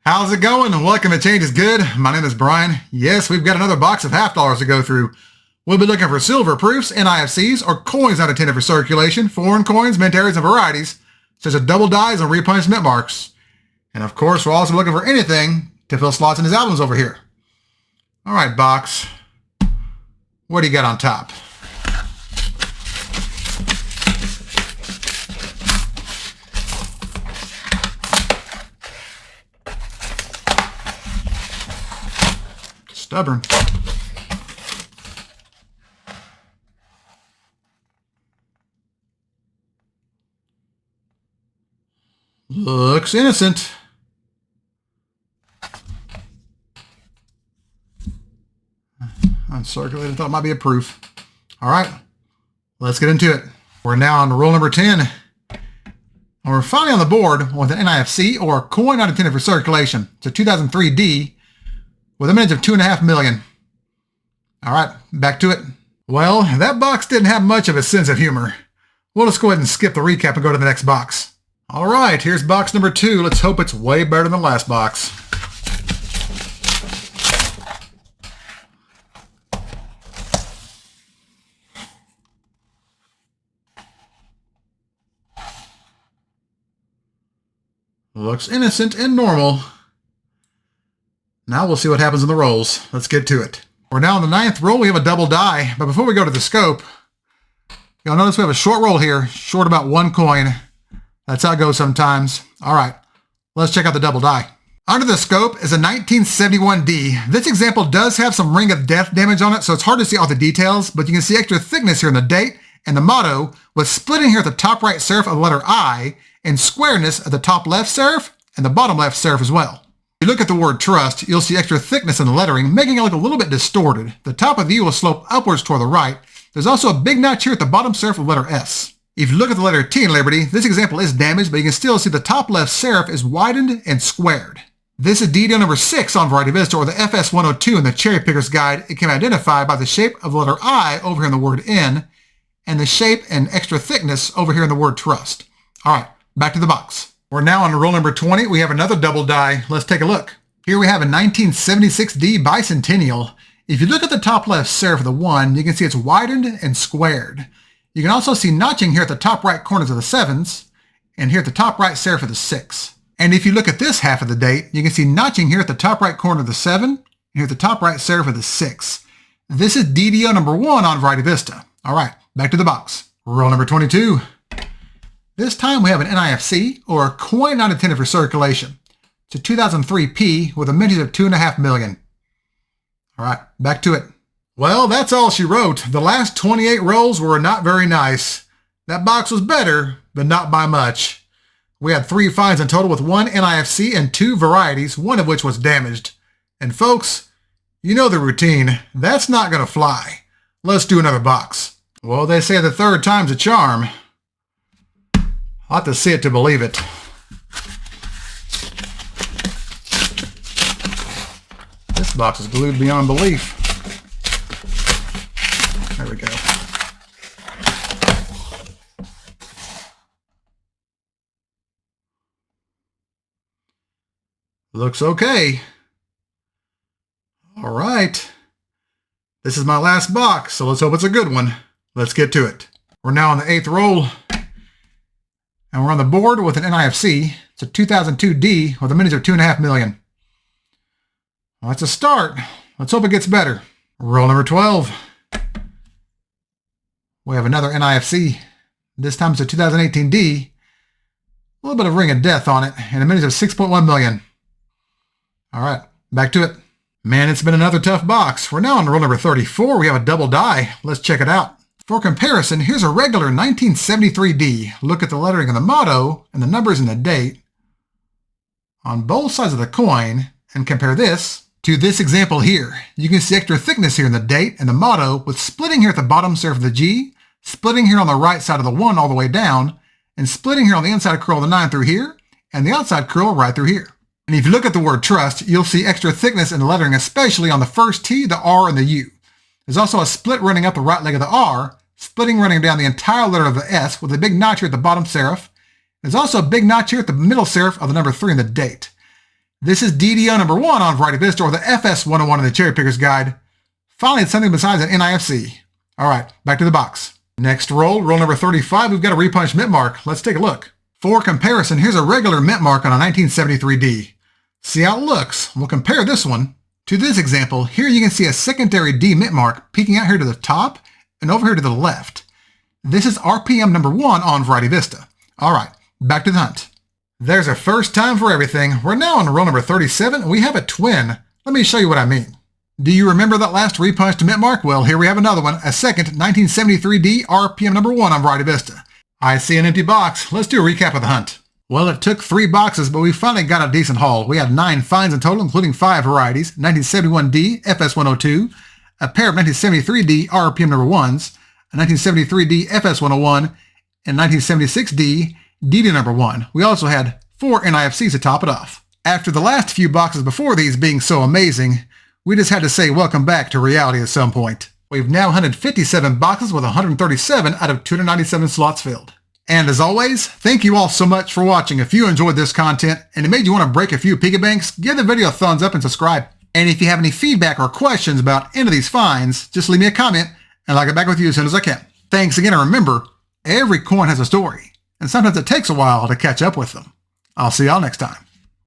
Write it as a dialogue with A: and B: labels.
A: How's it going? Welcome to Change is Good. My name is Brian. Yes, we've got another box of half dollars to go through. We'll be looking for silver proofs, NIFCs, or coins not intended for circulation, foreign coins, mint areas, and varieties, such as double dies and repunishment marks. And of course, we're also looking for anything to fill slots in his albums over here. All right, box. What do you got on top? Stubborn. Looks innocent. Uncirculated. Thought it might be a proof. All right, let's get into it. We're now on roll number 10. And we're finally on the board with an NIFC, or coin not intended for circulation. It's a 2003 D with a mintage of 2.5 million. All right, back to it. Well, that box didn't have much of a sense of humor. We'll just go ahead and skip the recap and go to the next box. All right, here's box number 2. Let's hope it's way better than the last box. Looks innocent and normal. Now we'll see what happens in the rolls. Let's get to it. We're now in the 9th roll. We have a double die. But before we go to the scope, you'll notice we have a short roll here, short about 1 coin. That's how it goes sometimes. All right, let's check out the double die. Under the scope is a 1971 D. This example does have some Ring of Death damage on it, so it's hard to see all the details, but you can see extra thickness here in the date and the motto, with splitting here at the top right serif of the letter I, and squareness at the top left serif and the bottom left serif as well. If you look at the word trust, you'll see extra thickness in the lettering, making it look a little bit distorted. The top of the U will slope upwards toward the right. There's also a big notch here at the bottom serif of the letter S. If you look at the letter T in Liberty, this example is damaged, but you can still see the top left serif is widened and squared. This is DDO number 6 on Variety Vista, or the FS102 in the Cherry Picker's Guide. It can be identified by the shape of the letter I over here in the word N, and the shape and extra thickness over here in the word trust. All right, back to the box. We're now on roll number 20. We have another double die. Let's take a look. Here we have a 1976 D Bicentennial. If you look at the top left serif of the 1, you can see it's widened and squared. You can also see notching here at the top right corners of the 7s, and here at the top right serif of the 6. And if you look at this half of the date, you can see notching here at the top right corner of the 7, and here at the top right serif of the 6. This is DDO number 1 on Variety Vista. All right, back to the box. Roll number 22. This time we have an NIFC, or a coin not intended for circulation. It's a 2003 P with a mintage of 2.5 million. All right, back to it. Well, that's all she wrote. The last 28 rolls were not very nice. That box was better, but not by much. We had 3 finds in total with 1 NIFC and 2 varieties, one of which was damaged. And folks, you know the routine. That's not going to fly. Let's do another box. Well, they say the third time's a charm. I'll have to see it to believe it. This box is glued beyond belief. There we go. Looks okay. All right. This is my last box, so let's hope it's a good one. Let's get to it. We're now on the 8th roll. And we're on the board with an NIFC. It's a 2002 D with a mintage of 2.5 million. Well, that's a start. Let's hope it gets better. Roll number 12. We have another NIFC. This time it's a 2018 D. A little bit of Ring of Death on it, and a mintage of 6.1 million. All right, back to it. Man, it's been another tough box. We're now on roll number 34. We have a double die. Let's check it out. For comparison, here's a regular 1973 D. Look at the lettering of the motto and the numbers and the date on both sides of the coin, and compare this to this example here. You can see extra thickness here in the date and the motto, with splitting here at the bottom serif of the G, splitting here on the right side of the 1 all the way down, and splitting here on the inside curl of the 9 through here, and the outside curl right through here. And if you look at the word trust, you'll see extra thickness in the lettering, especially on the first T, the R, and the U. There's also a split running up the right leg of the R, splitting running down the entire letter of the S with a big notch here at the bottom serif. There's also a big notch here at the middle serif of the number 3 in the date. This is DDO number 1 on Variety Vista, or the FS101 in the Cherry Picker's Guide. Finally, it's something besides an NIFC. All right, back to the box. Next roll number 35, we've got a repunched mint mark. Let's take a look. For comparison, here's a regular mint mark on a 1973D. See how it looks. We'll compare this one to this example. Here you can see a secondary D mint mark peeking out here to the top and over here to the left. This is RPM number 1 on Variety Vista. All right, back to the hunt. There's a first time for everything. We're now on roll number 37, and we have a twin. Let me show you what I mean. Do you remember that last repunched mint mark? Well, here we have another one, a second 1973D RPM number 1 on Variety Vista. I see an empty box. Let's do a recap of the hunt. Well, it took 3 boxes, but we finally got a decent haul. We had 9 finds in total, including 5 varieties, 1971D FS102, a pair of 1973D RPM number 1s, a 1973D FS101, and 1976D DD number 1. We also had 4 NIFCs to top it off. After the last few boxes before these being so amazing, we just had to say welcome back to reality at some point. We've now hunted 57 boxes with 137 out of 297 slots filled. And as always, thank you all so much for watching. If you enjoyed this content and it made you want to break a few piggy banks, give the video a thumbs up and subscribe. And if you have any feedback or questions about any of these finds, just leave me a comment and I'll get back with you as soon as I can. Thanks again, and remember, every coin has a story, and sometimes it takes a while to catch up with them. I'll see y'all next time.